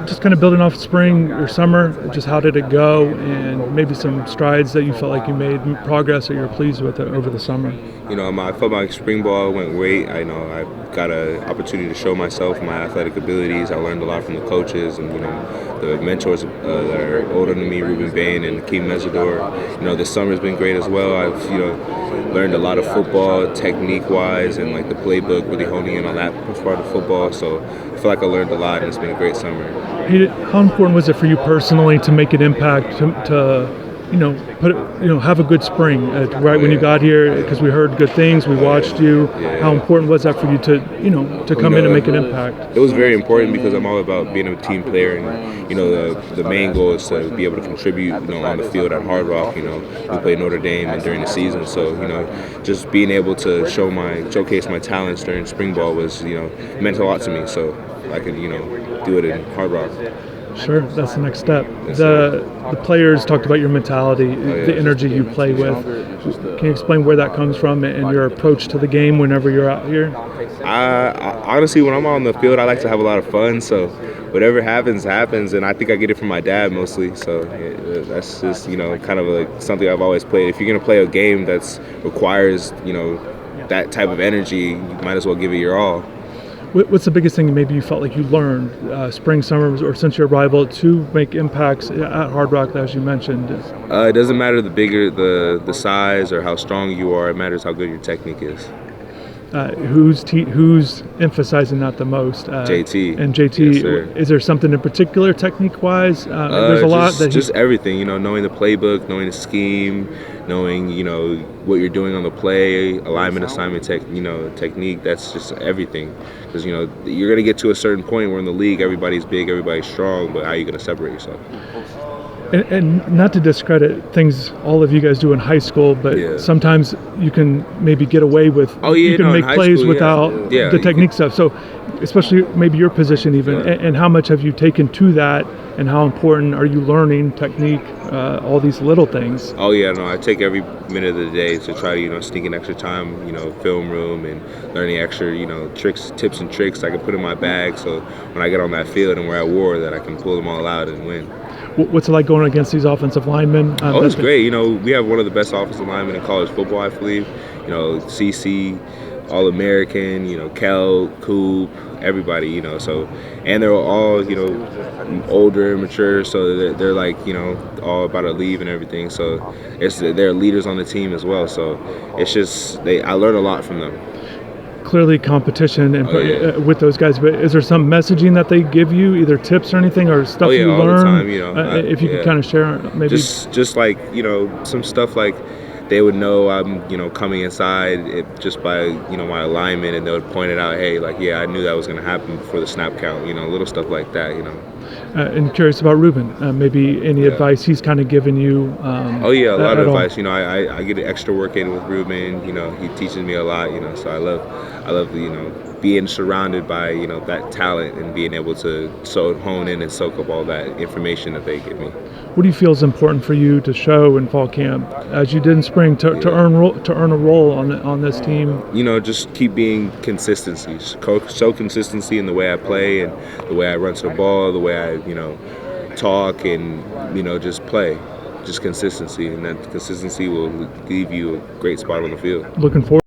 just kind of building off spring or summer, just how did it go, and maybe some strides that you felt like you made progress that you're pleased with over the summer? I felt my spring ball went great. I got an opportunity to show myself my athletic abilities. I learned a lot from the coaches and the mentors that are older than me, Ruben Bain and Akeem Mesidor. This summer's been great as well. I've learned a lot of football technique-wise and the playbook, really honing in on that part of football. So I feel like I learned a lot, and it's been a great summer. How important was it for you personally to make an impact, to have a good spring when you got here? Because we heard good things, we watched you. How important was that for you to come in and make an impact? It was very important because I'm all about being a team player, and the main goal is to be able to contribute on the field at Hard Rock. We play Notre Dame and during the season, so just being able to showcase my talents during spring ball was meant a lot to me. So I could do it in Hard Rock. Sure, that's the next step. The players talked about your mentality, the energy you play with. Can you explain where that comes from and your approach to the game whenever you're out here? I honestly, when I'm on the field, I like to have a lot of fun. So whatever happens, happens, and I think I get it from my dad mostly. So that's just kind of something I've always played. If you're gonna play a game that requires that type of energy, you might as well give it your all. What's the biggest thing maybe you felt like you learned spring, summer, or since your arrival to make impacts at Hard Rock, as you mentioned? It doesn't matter the bigger the size or how strong you are. It matters how good your technique is. Who's emphasizing that the most? JT. And JT, yes, sir. Is there something in particular technique-wise? There's a lot that just everything. Knowing the playbook, knowing the scheme, knowing what you're doing on the play, alignment, assignment, technique. That's just everything. Because you're gonna get to a certain point where in the league everybody's big, everybody's strong, but how are you gonna separate yourself? And not to discredit things all of you guys do in high school, but sometimes you can maybe get away with you can make plays without the technique stuff. So especially maybe your position even, and how much have you taken to that, and how important are you learning technique, all these little things? I take every minute of the day to try to sneak in extra time, film room, and learning extra tips and tricks I can put in my bag, so when I get on that field and we're at war, that I can pull them all out and win. What's it like going against these offensive linemen? It's great. We have one of the best offensive linemen in college football, I believe. CC, All-American, Kel, Coop, everybody, so, and they're all, older and mature, so they're all about to leave and everything. So they're leaders on the team as well. So it's just, I learn a lot from them. Clearly competition and with those guys, but is there some messaging that they give you, either tips or anything, or stuff you all learn? The time, if you could kind of share maybe just some stuff they would know I'm coming inside just by my alignment, and they would point it out. Hey, I knew that was going to happen before the snap count. Little stuff like that. And curious about Ruben, maybe any advice he's kind of given you? A lot of advice. I get an extra work in with Ruben. He teaches me a lot. So I love being surrounded by that talent and being able to hone in and soak up all that information that they give me. What do you feel is important for you to show in fall camp, as you did in spring, to earn a role on this team? Just keep being consistency. Show consistency in the way I play and the way I run to the ball, the way I talk, and just play. Just consistency, and that consistency will leave you a great spot on the field. Looking forward.